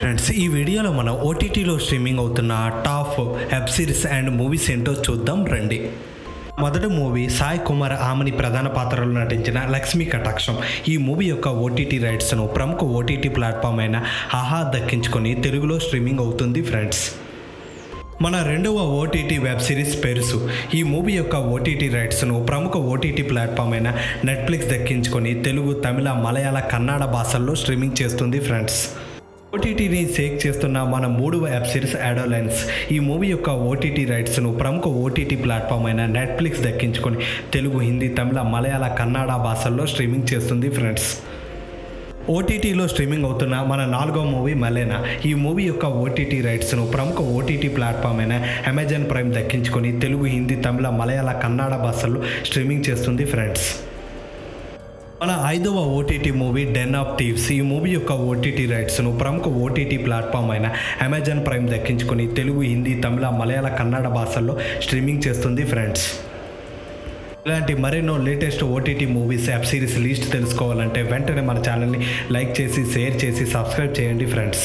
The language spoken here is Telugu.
ఫ్రెండ్స్, ఈ వీడియోలో మనం ఓటీటీలో స్ట్రీమింగ్ అవుతున్న top web series and movies ఏంటో చూద్దాం రండి. మొదటి మూవీ సాయి కుమార్ ఆమని ప్రధాన పాత్రలో నటించిన లక్ష్మీ కటాక్షం. ఈ మూవీ యొక్క ఓటీటీ రైట్స్ను ప్రముఖ ఓటీటీ ప్లాట్ఫామ్ అయిన ఆహా దక్కించుకొని తెలుగులో స్ట్రీమింగ్ అవుతుంది ఫ్రెండ్స్. మన రెండవ ఓటీటీ వెబ్ సిరీస్ పెరుసు. ఈ మూవీ యొక్క ఓటీటీ రైట్స్ను ప్రముఖ ఓటీటీ ప్లాట్ఫామ్ అయిన నెట్ఫ్లిక్స్ దక్కించుకొని తెలుగు, తమిళ, మలయాళ, కన్నడ భాషల్లో స్ట్రీమింగ్ చేస్తుంది ఫ్రెండ్స్. ఓటీటీని సేక్ చేస్తున్న మన మూడవ వెబ్ సిరీస్ అడోలెన్స్. ఈ మూవీ యొక్క ఓటీటీ రైట్స్ను ప్రముఖ ఓటీటీ ప్లాట్ఫామ్ అయిన నెట్ఫ్లిక్స్ దక్కించుకొని తెలుగు, హిందీ, తమిళ, మలయాళ, కన్నడ భాషల్లో స్ట్రీమింగ్ చేస్తుంది ఫ్రెండ్స్. ఓటీటీలో స్ట్రీమింగ్ అవుతున్న మన నాలుగో మూవీ మలేనా. ఈ మూవీ యొక్క ఓటీటీ రైట్స్ను ప్రముఖ ఓటీటీ ప్లాట్ఫామ్ అయిన అమెజాన్ ప్రైమ్ దక్కించుకొని తెలుగు, హిందీ, తమిళ, మలయాళ, కన్నడ భాషల్లో స్ట్రీమింగ్ చేస్తుంది ఫ్రెండ్స్. మన ఐదవ OTT movie den of thieves. ఈ మూవీ యొక్క ఓటీటీ రైట్స్ను ప్రముఖ ఓటీటీ ప్లాట్ఫామ్ అయిన అమెజాన్ ప్రైమ్ దక్కించుకొని తెలుగు, హిందీ, తమిళ, మలయాళ, కన్నడ భాషల్లో స్ట్రీమింగ్ చేస్తుంది ఫ్రెండ్స్. ఇలాంటి మరెన్నో latest OTT movies, web series list తెలుసుకోవాలంటే వెంటనే మన ఛానల్ని లైక్ చేసి, షేర్ చేసి, సబ్స్క్రైబ్ చేయండి ఫ్రెండ్స్.